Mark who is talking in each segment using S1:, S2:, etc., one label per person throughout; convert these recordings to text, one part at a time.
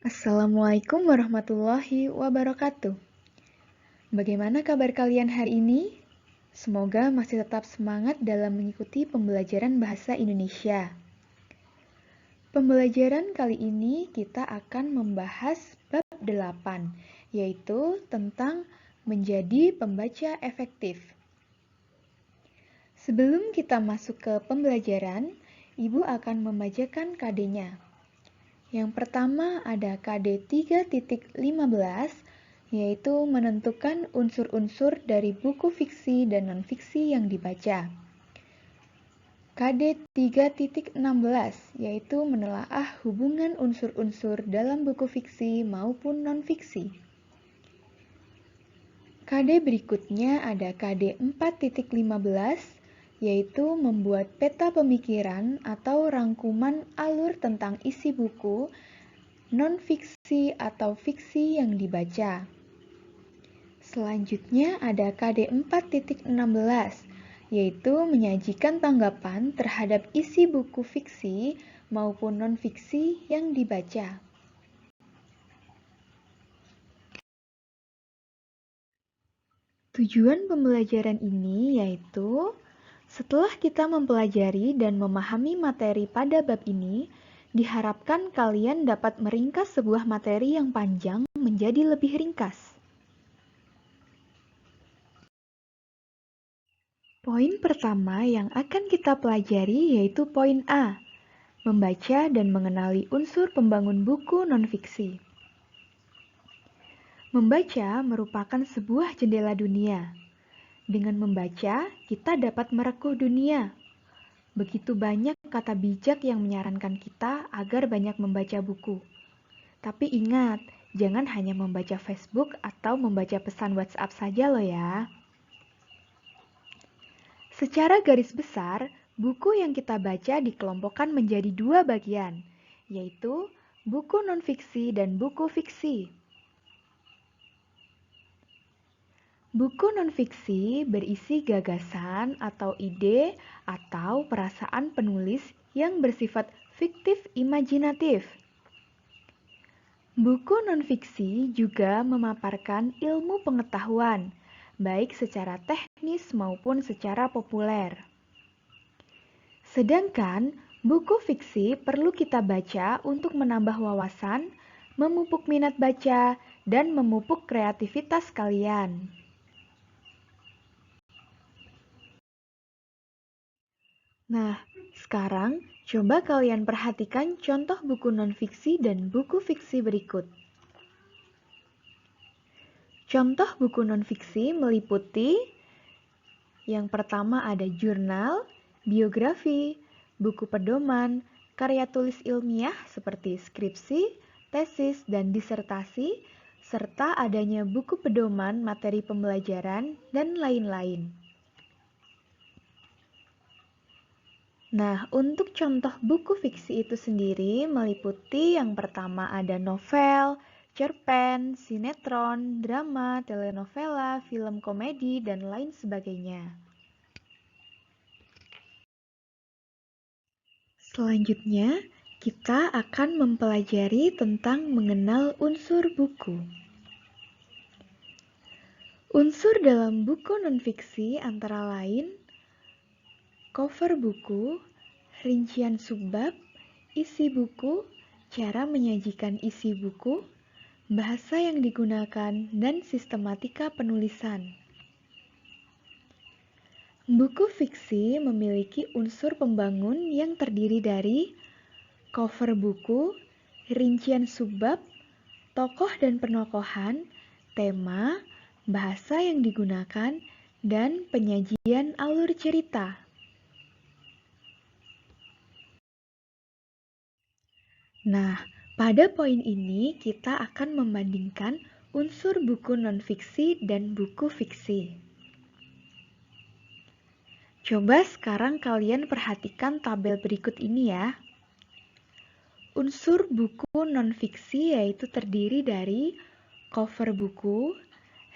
S1: Assalamualaikum warahmatullahi wabarakatuh. Bagaimana kabar kalian hari ini? Semoga masih tetap semangat dalam mengikuti pembelajaran bahasa Indonesia. Pembelajaran kali ini kita akan membahas bab 8, yaitu tentang menjadi pembaca efektif. Sebelum kita masuk ke pembelajaran, Ibu akan membacakan KD-nya. Yang pertama ada KD 3.15, yaitu menentukan unsur-unsur dari buku fiksi dan non-fiksi yang dibaca. KD 3.16, yaitu menelaah hubungan unsur-unsur dalam buku fiksi maupun non-fiksi. KD berikutnya ada KD 4.15, yaitu membuat peta pemikiran atau rangkuman alur tentang isi buku, non-fiksi atau fiksi yang dibaca. Selanjutnya ada KD 4.16, yaitu menyajikan tanggapan terhadap isi buku fiksi maupun non-fiksi yang dibaca. Tujuan pembelajaran ini yaitu setelah kita mempelajari dan memahami materi pada bab ini, diharapkan kalian dapat meringkas sebuah materi yang panjang menjadi lebih ringkas. Poin pertama yang akan kita pelajari yaitu poin A, membaca dan mengenali unsur pembangun buku non-fiksi. Membaca merupakan sebuah jendela dunia. Dengan membaca, kita dapat merekuh dunia. Begitu banyak kata bijak yang menyarankan kita agar banyak membaca buku. Tapi ingat, jangan hanya membaca Facebook atau membaca pesan WhatsApp saja loh ya. Secara garis besar, buku yang kita baca dikelompokkan menjadi dua bagian, yaitu buku non-fiksi dan buku fiksi. Buku non-fiksi berisi gagasan atau ide atau perasaan penulis yang bersifat fiktif imajinatif. Buku non-fiksi juga memaparkan ilmu pengetahuan, baik secara teknis maupun secara populer. Sedangkan buku fiksi perlu kita baca untuk menambah wawasan, memupuk minat baca, dan memupuk kreativitas kalian. Nah, sekarang coba kalian perhatikan contoh buku non-fiksi dan buku fiksi berikut. Contoh buku non-fiksi meliputi yang pertama ada jurnal, biografi, buku pedoman, karya tulis ilmiah seperti skripsi, tesis, dan disertasi, serta adanya buku pedoman materi pembelajaran, dan lain-lain. Nah, untuk contoh buku fiksi itu sendiri meliputi yang pertama ada novel, cerpen, sinetron, drama, telenovela, film komedi, dan lain sebagainya. Selanjutnya, kita akan mempelajari tentang mengenal unsur buku. Unsur dalam buku non-fiksi antara lain cover buku, rincian subbab, isi buku, cara menyajikan isi buku, bahasa yang digunakan, dan sistematika penulisan. Buku fiksi memiliki unsur pembangun yang terdiri dari cover buku, rincian subbab, tokoh dan penokohan, tema, bahasa yang digunakan, dan penyajian alur cerita. Nah, pada poin ini kita akan membandingkan unsur buku non-fiksi dan buku fiksi. Coba sekarang kalian perhatikan tabel berikut ini ya. Unsur buku non-fiksi yaitu terdiri dari cover buku,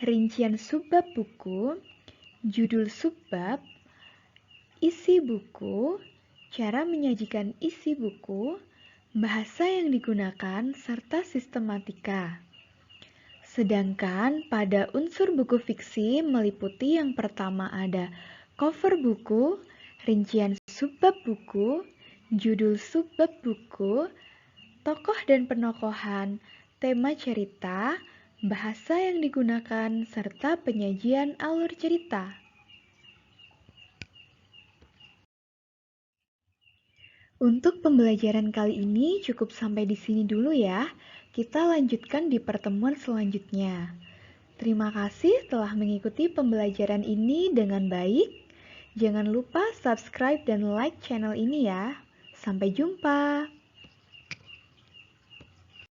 S1: rincian subbab buku, judul subbab, isi buku, cara menyajikan isi buku, bahasa yang digunakan, serta sistematika. Sedangkan pada unsur buku fiksi meliputi yang pertama ada cover buku, rincian subbab buku, judul subbab buku, tokoh dan penokohan, tema cerita, bahasa yang digunakan, serta penyajian alur cerita. Untuk pembelajaran kali ini cukup sampai di sini dulu ya. Kita lanjutkan di pertemuan selanjutnya. Terima kasih telah mengikuti pembelajaran ini dengan baik. Jangan lupa subscribe dan like channel ini ya. Sampai jumpa.